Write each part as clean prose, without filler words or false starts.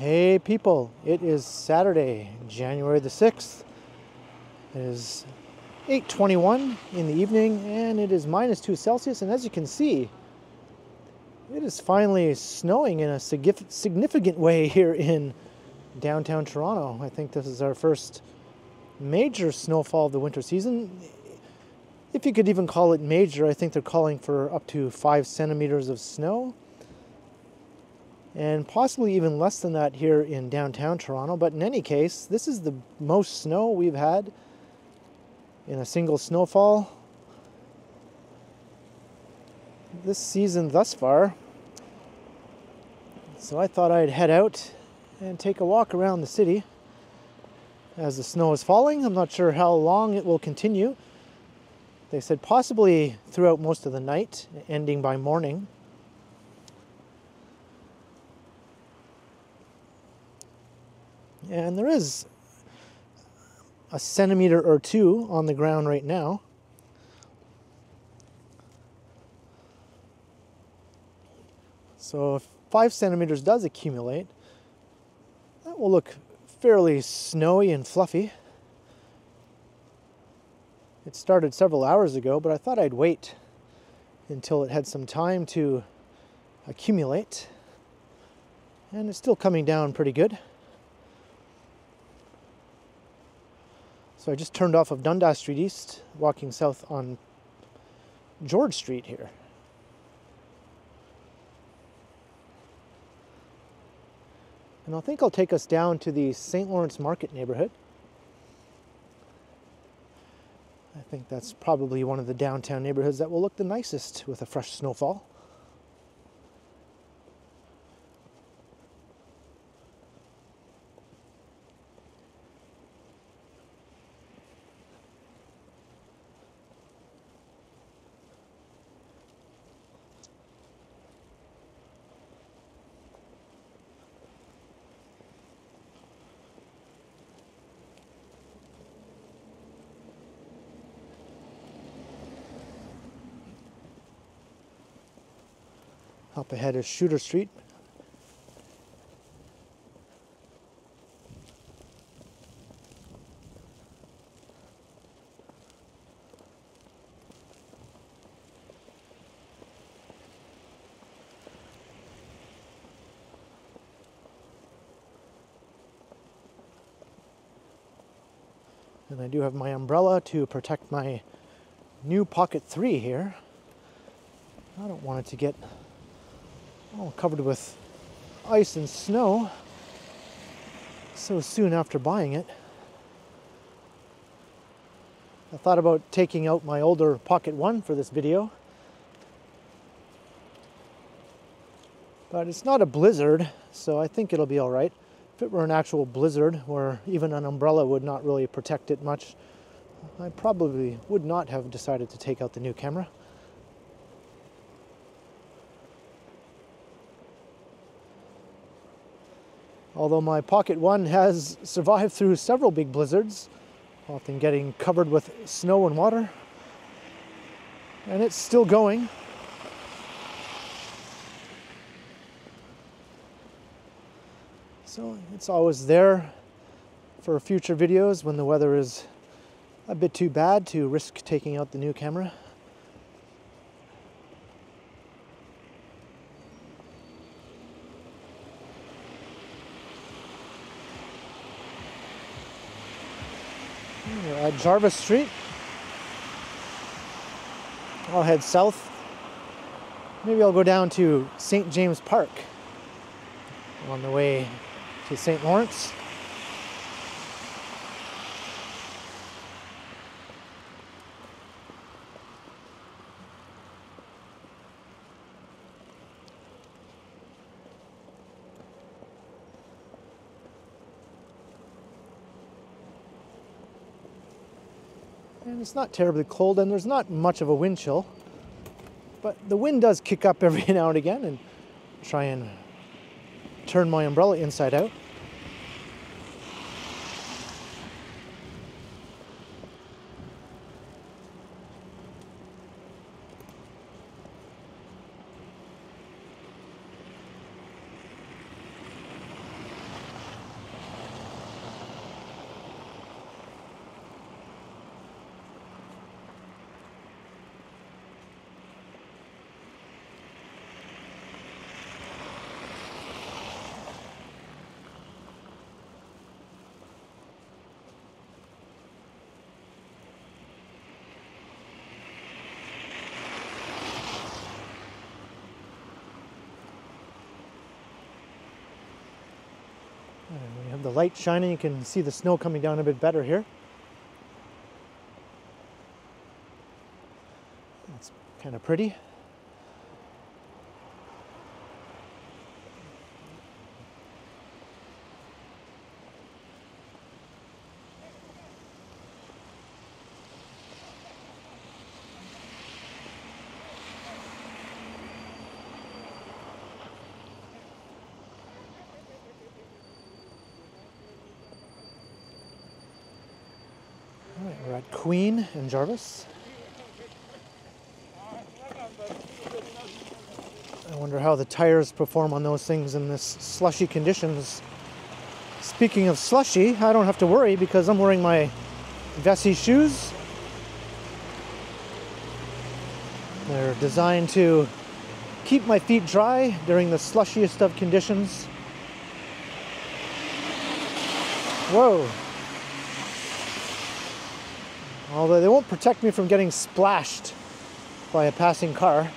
Hey people, it is Saturday, January the 6th. It is 8:21 in the evening and it is -2 Celsius, and as you can see, it is finally snowing in a significant way here in downtown Toronto. I think this is our first major snowfall of the winter season. If you could even call it major, I think they're calling for up to 5 centimeters of snow. And possibly even less than that here in downtown Toronto. But in any case, this is the most snow we've had in a single snowfall this season thus far. So I thought I'd head out and take a walk around the city as the snow is falling. I'm not sure how long it will continue. They said possibly throughout most of the night, ending by morning. And there is a centimeter or two on the ground right now. So if 5 centimeters does accumulate, that will look fairly snowy and fluffy. It started several hours ago, but I thought I'd wait until it had some time to accumulate. And it's still coming down pretty good. So I just turned off of Dundas Street East, walking south on George Street here. And I think I'll take us down to the St. Lawrence Market neighborhood. I think that's probably one of the downtown neighborhoods that will look the nicest with a fresh snowfall. Up ahead is Shooter Street. And I do have my umbrella to protect my new Pocket 3 here. I don't want it to get all covered with ice and snow so soon after buying it. I thought about taking out my older Pocket 1 for this video, but it's not a blizzard, so I think it'll be all right. If it were an actual blizzard where even an umbrella would not really protect it much, I probably would not have decided to take out the new camera. Although my Pocket 1 has survived through several big blizzards, often getting covered with snow and water, and it's still going. So it's always there for future videos when the weather is a bit too bad to risk taking out the new camera. We're at Jarvis Street. I'll head south. Maybe I'll go down to St. James Park on the way to St. Lawrence. And it's not terribly cold, and there's not much of a wind chill, but the wind does kick up every now and again and try and turn my umbrella inside out. Have the light shining, you can see the snow coming down a bit better here. It's kind of pretty. All right, we're at Queen and Jarvis. I wonder how the tires perform on those things in this slushy conditions. Speaking of slushy, I don't have to worry because I'm wearing my Vessi shoes. They're designed to keep my feet dry during the slushiest of conditions. Whoa. Although they won't protect me from getting splashed by a passing car.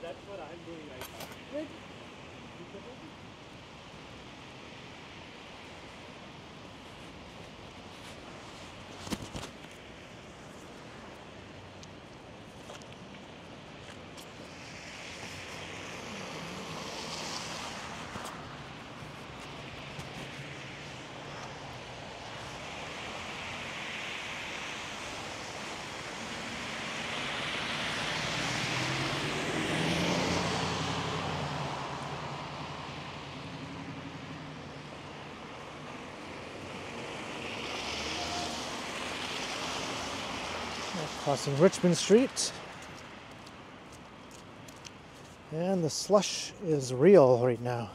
That's what I'm doing right now. Crossing Richmond Street. And the slush is real right now.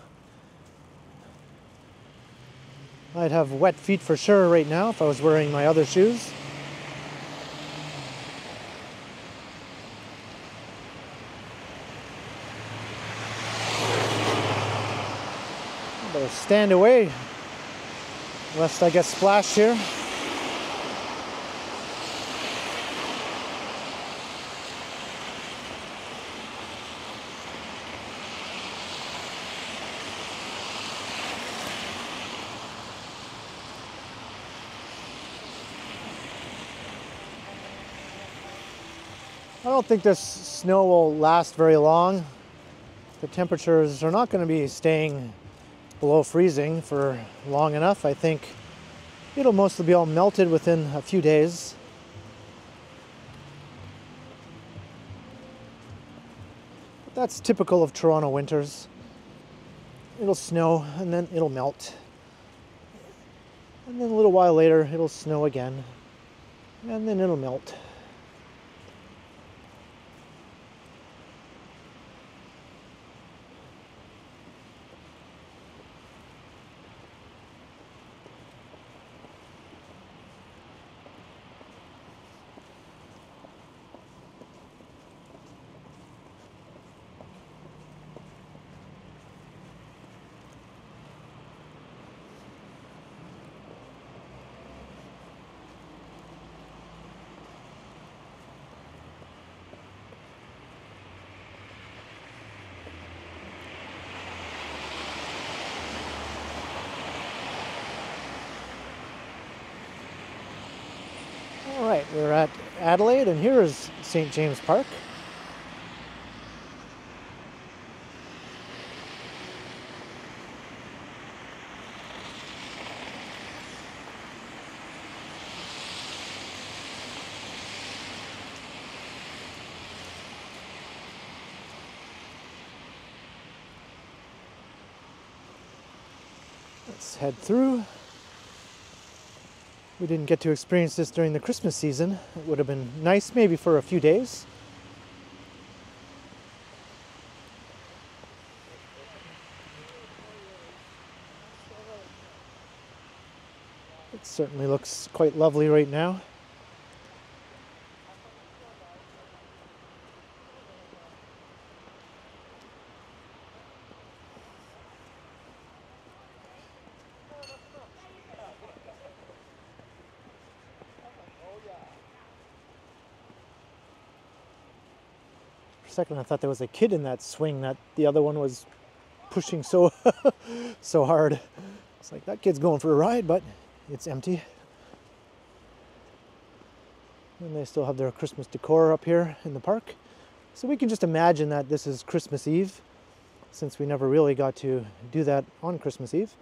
I'd have wet feet for sure right now if I was wearing my other shoes. Better stand away lest I get splashed here. I don't think this snow will last very long. The temperatures are not going to be staying below freezing for long enough. I think it'll mostly be all melted within a few days. But that's typical of Toronto winters. It'll snow and then it'll melt. And then a little while later it'll snow again. And then it'll melt. All right, we're at Adelaide, and here is St. James Park. Let's head through. We didn't get to experience this during the Christmas season. It would have been nice maybe for a few days. It certainly looks quite lovely right now. second I thought there was a kid in that swing that the other one was pushing so so hard. It's like that kid's going for a ride, but it's empty. And they still have their Christmas decor up here in the park. So we can just imagine that this is Christmas Eve, since we never really got to do that on Christmas Eve.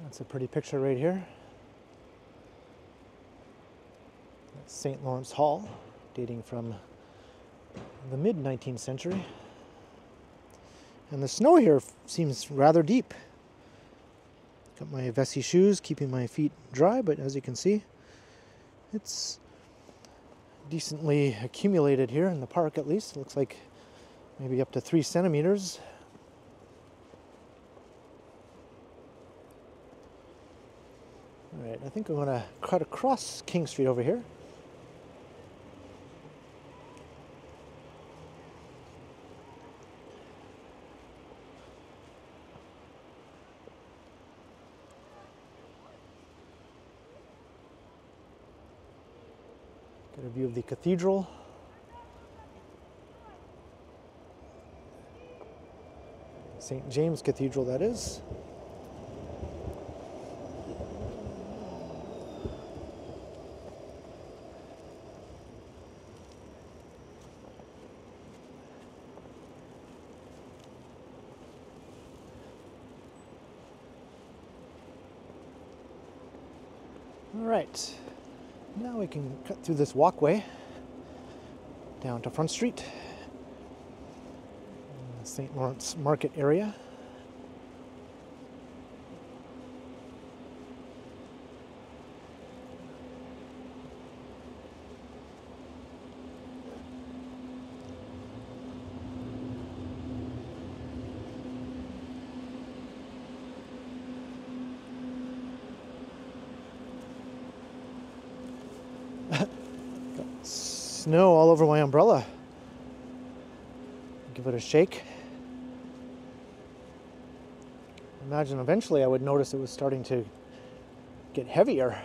That's a pretty picture right here. That's St. Lawrence Hall, dating from the mid-19th century. And the snow here seems rather deep. Got my Vessi shoes, keeping my feet dry, but as you can see, it's decently accumulated here in the park at least. It looks like maybe up to 3 centimeters. Alright, I think I'm going to cut across King Street over here. Get a view of the cathedral. St. James Cathedral, that is. All right, now we can cut through this walkway down to Front Street, St. Lawrence Market area. Snow all over my umbrella. Give it a shake. Imagine eventually I would notice it was starting to get heavier.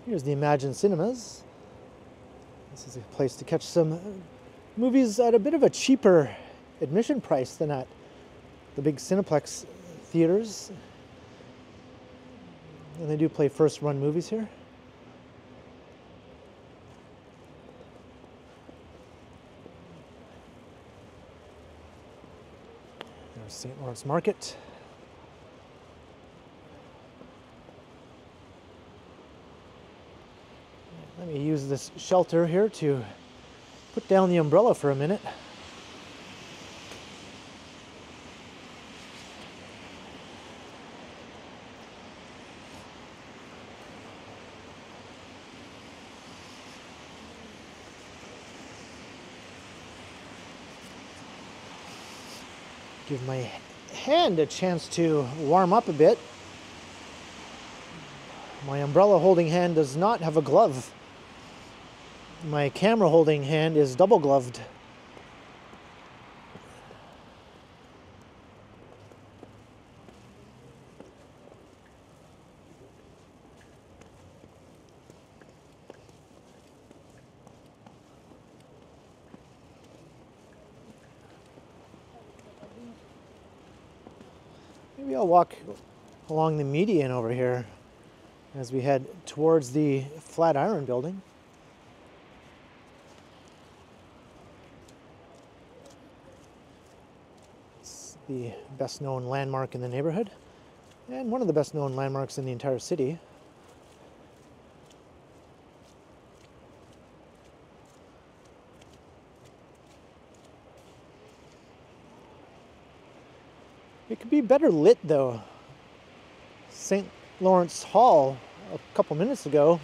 Here's the Imagine Cinemas. This is a place to catch some movies at a bit of a cheaper admission price than at the big Cineplex theaters. And they do play first-run movies here. There's St. Lawrence Market. Let me use this shelter here to put down the umbrella for a minute. Give my hand a chance to warm up a bit. My umbrella holding hand does not have a glove. My camera holding hand is double gloved. Maybe I'll walk along the median over here as we head towards the Flatiron building. It's the best known landmark in the neighborhood and one of the best known landmarks in the entire city. It could be better lit though. St. Lawrence Hall a couple minutes ago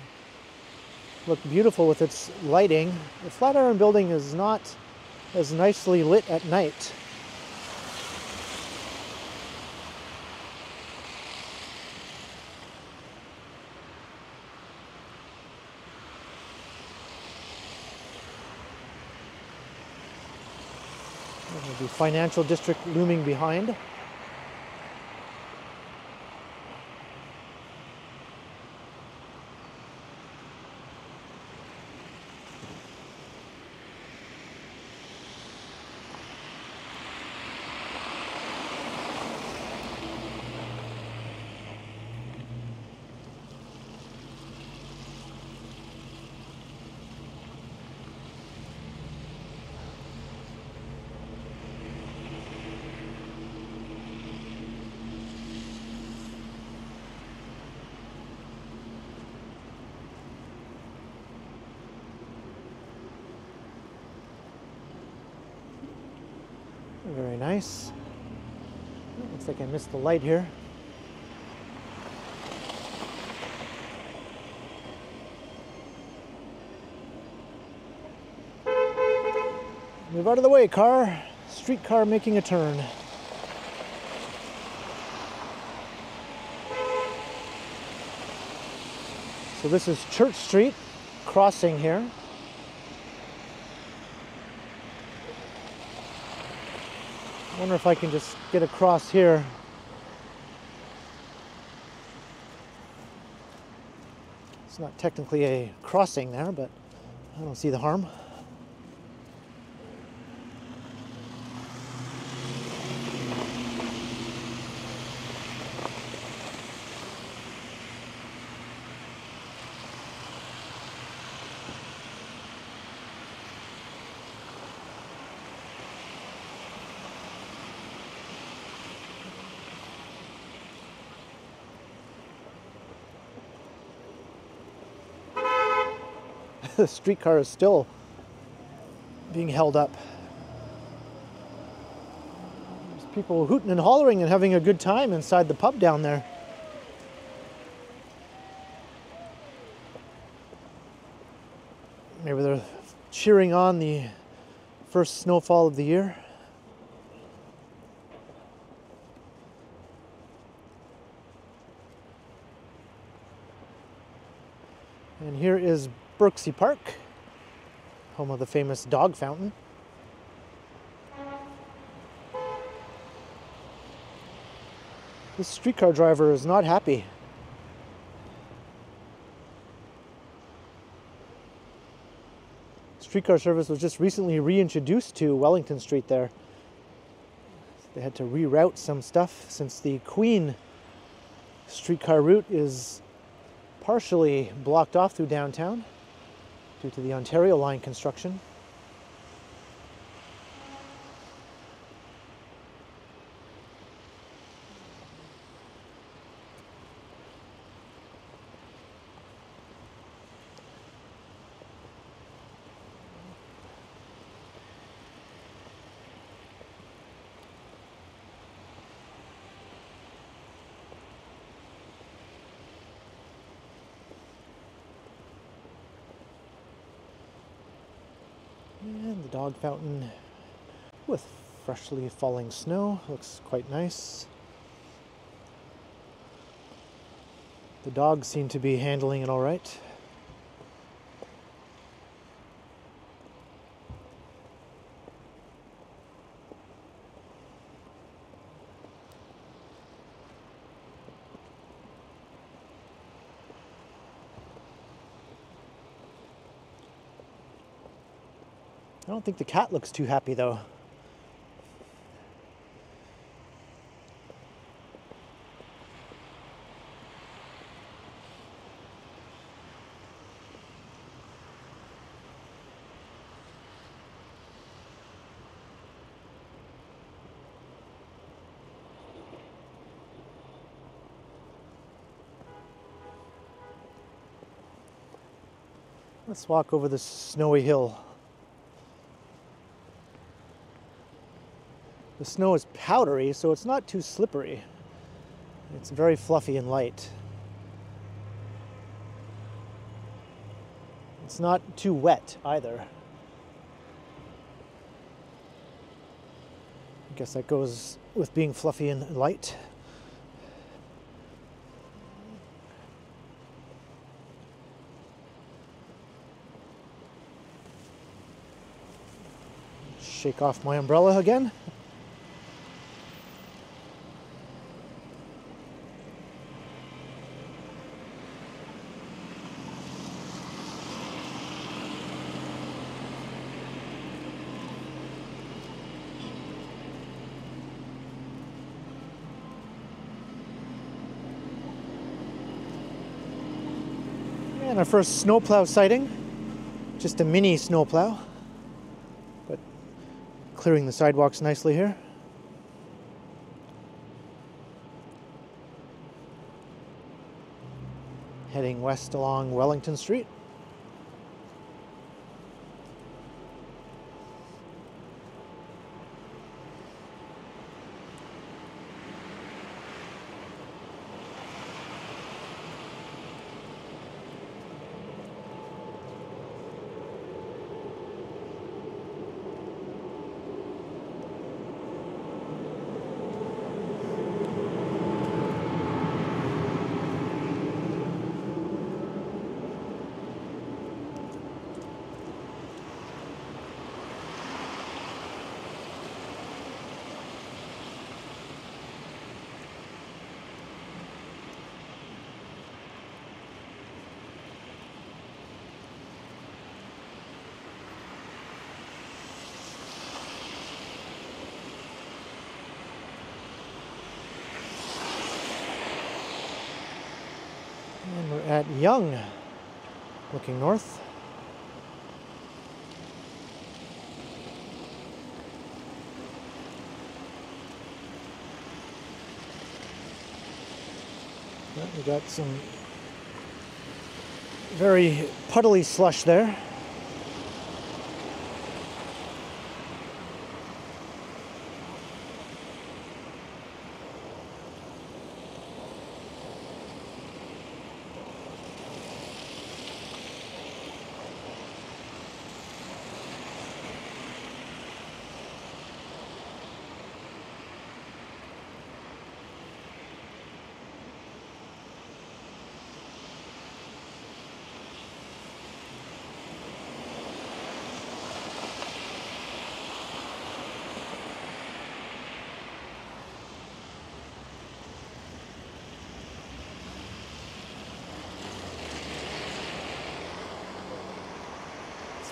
looked beautiful with its lighting. The Flatiron Building is not as nicely lit at night. The financial district looming behind. Very nice. Looks like I missed the light here. Move out of the way, car. Streetcar making a turn. So this is Church Street crossing here. I wonder if I can just get across here. It's not technically a crossing there, but I don't see the harm. The streetcar is still being held up. There's people hooting and hollering and having a good time inside the pub down there. Maybe they're cheering on the first snowfall of the year. And here is Birksey Park, home of the famous dog fountain. This streetcar driver is not happy. Streetcar service was just recently reintroduced to Wellington Street there. They had to reroute some stuff since the Queen streetcar route is partially blocked off through downtown due to the Ontario Line construction. And the dog fountain with freshly falling snow looks quite nice. The dogs seem to be handling it all right. I don't think the cat looks too happy though. Let's walk over this snowy hill. The snow is powdery, so it's not too slippery. It's very fluffy and light. It's not too wet either. I guess that goes with being fluffy and light. Shake off my umbrella again. And our first snowplow sighting. Just a mini snowplow, but clearing the sidewalks nicely here. Heading west along Wellington Street. And we're at Young, looking north. Well, we got some very puddly slush there.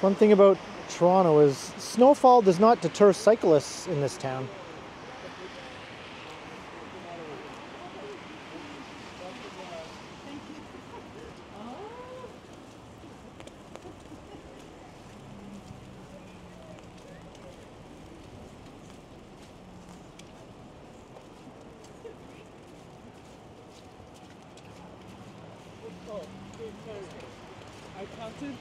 One thing about Toronto is snowfall does not deter cyclists in this town. I counted.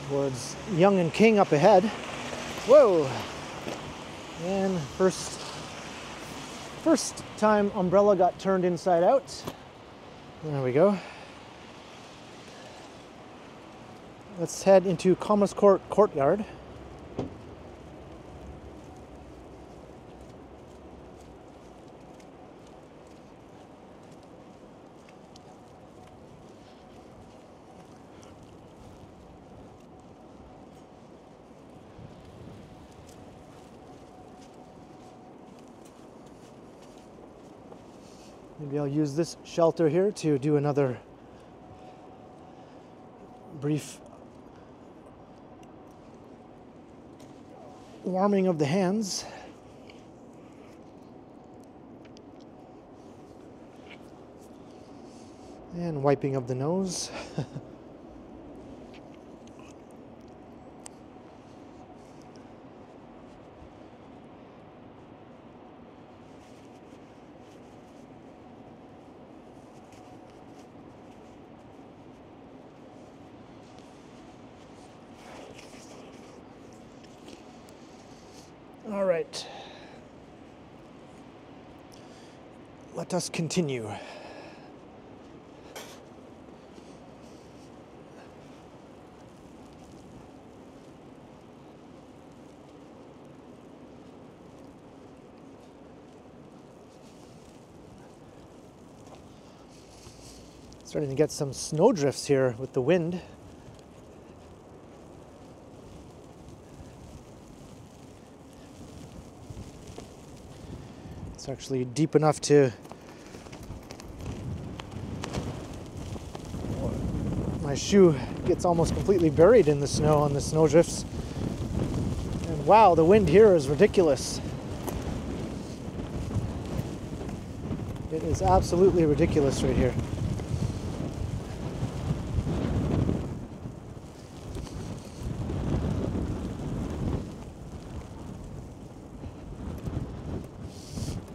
Towards Young and King up ahead. Whoa! And first time umbrella got turned inside out. There we go. Let's head into Commerce Court Courtyard. Maybe I'll use this shelter here to do another brief warming of the hands. And wiping of the nose. All right. Let us continue. Starting to get some snow drifts here with the wind. It's actually deep enough to... My shoe gets almost completely buried in the snow on the snow drifts. And wow, the wind here is ridiculous. It is absolutely ridiculous right here.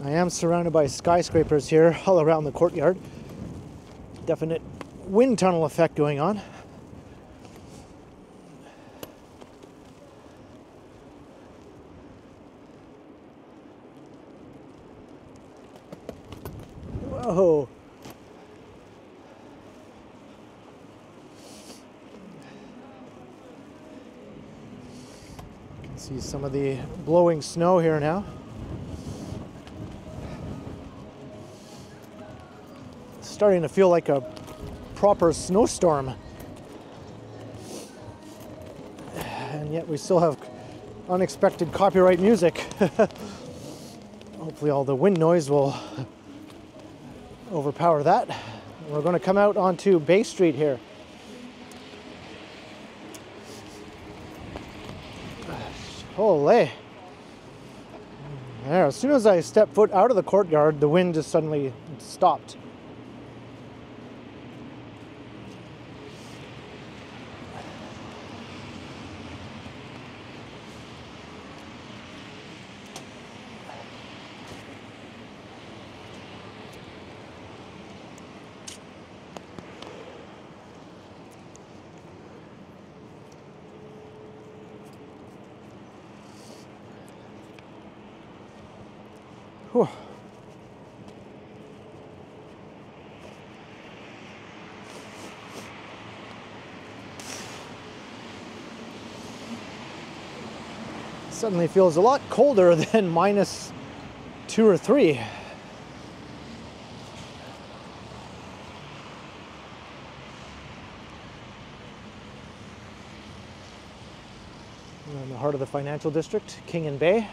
I am surrounded by skyscrapers here all around the courtyard. Definite wind tunnel effect going on. Whoa. You can see some of the blowing snow here now. Starting to feel like a proper snowstorm. And yet we still have unexpected copyright music. Hopefully all the wind noise will overpower that. We're going to come out onto Bay Street here. Holy. There, as soon as I stepped foot out of the courtyard, the wind just suddenly stopped. Whew. Suddenly feels a lot colder than -2 or 3. We're in the heart of the financial district, King and Bay.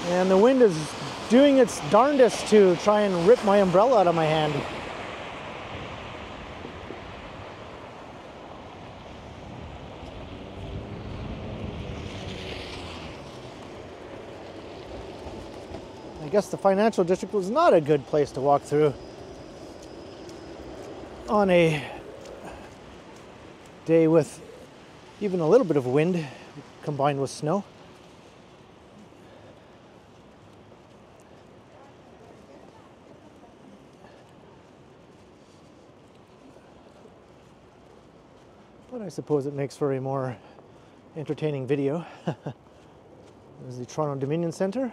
And the wind is doing its darndest to try and rip my umbrella out of my hand. I guess the financial district was not a good place to walk through on a day with even a little bit of wind combined with snow. But I suppose it makes for a more entertaining video. There's the Toronto Dominion Centre.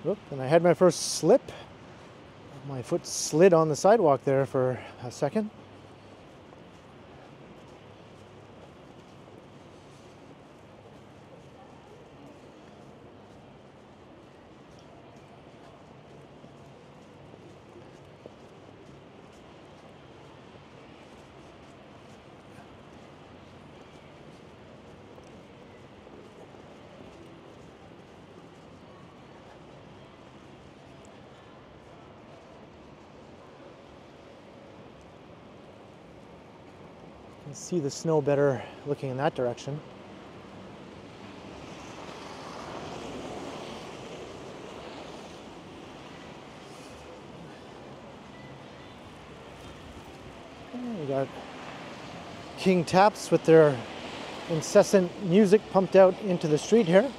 Oop, and I had my first slip. My foot slid on the sidewalk there for a second. You can see the snow better looking in that direction. And we got King Taps with their incessant music pumped out into the street here.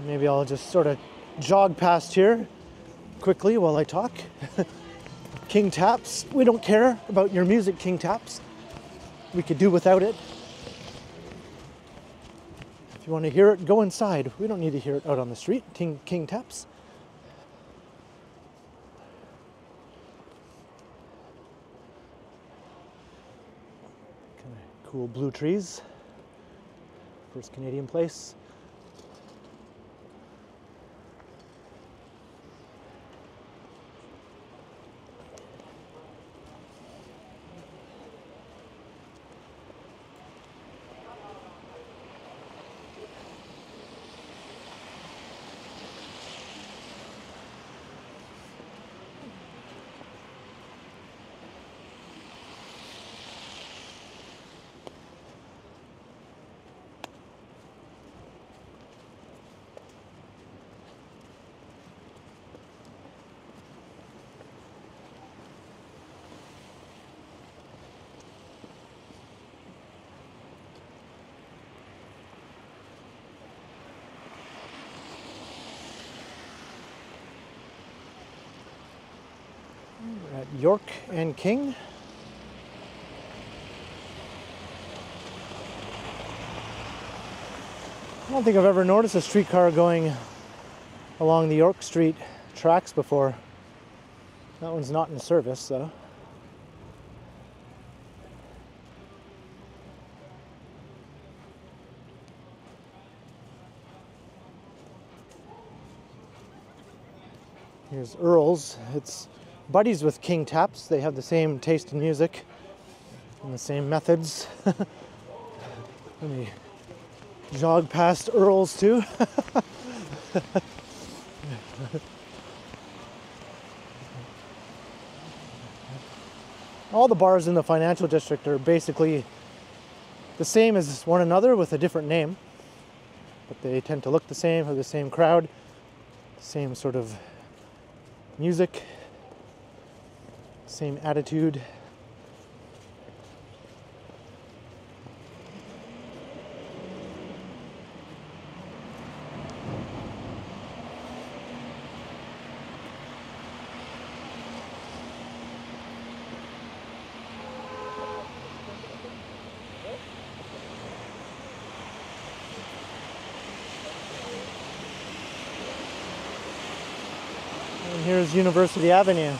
Maybe I'll just sort of jog past here quickly while I talk. King Taps, we don't care about your music, King Taps. We could do without it. If you want to hear it, go inside. We don't need to hear it out on the street. King Taps. Kind of cool blue trees. First Canadian place. We're at York and King. I don't think I've ever noticed a streetcar going along the York Street tracks before. That one's not in service, though. Here's Earl's. It's buddies with King Taps. They have the same taste in music and the same methods. Let me jog past Earl's too. All the bars in the financial district are basically the same as one another with a different name, but they tend to look the same, have the same crowd, same sort of music, same attitude. And here's University Avenue.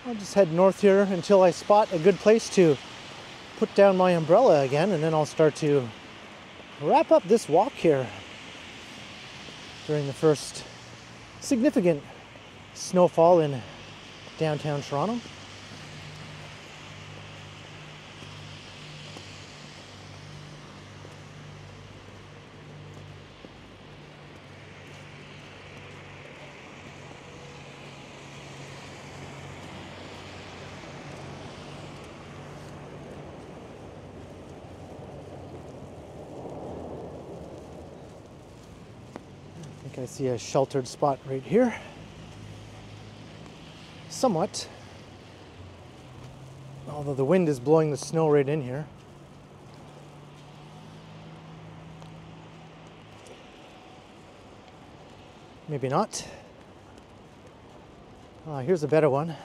I'll just head north here until I spot a good place to put down my umbrella again, and then I'll start to wrap up this walk here during the first significant snowfall in downtown Toronto. I see a sheltered spot right here. Somewhat. Although the wind is blowing the snow right in here. Maybe not. Here's a better one.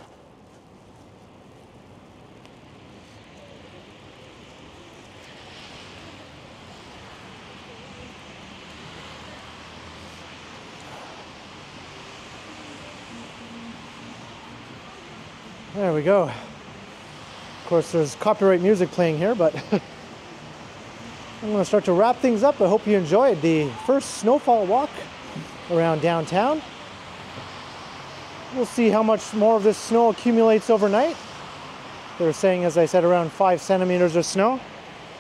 There we go. Of course, there's copyright music playing here, but I'm going to start to wrap things up. I hope you enjoyed the first snowfall walk around downtown. We'll see how much more of this snow accumulates overnight. They're saying, as I said, around 5 centimeters of snow.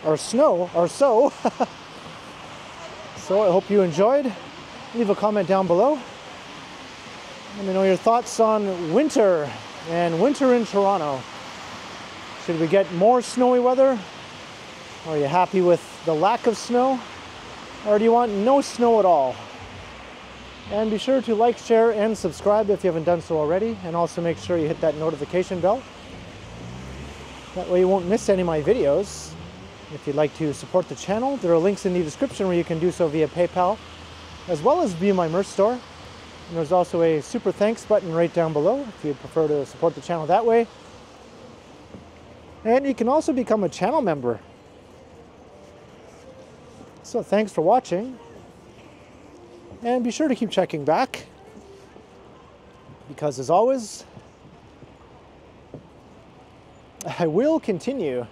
So. So I hope you enjoyed. Leave a comment down below. Let me know your thoughts on winter and winter in Toronto. Should we get more snowy weather? Are you happy with the lack of snow? Or do you want no snow at all? And be sure to like, share, and subscribe if you haven't done so already. And also make sure you hit that notification bell. That way you won't miss any of my videos. If you'd like to support the channel, there are links in the description where you can do so via PayPal, as well as via my merch store. And there's also a super thanks button right down below if you prefer to support the channel that way. And you can also become a channel member. So thanks for watching. And be sure to keep checking back, because as always, I will continue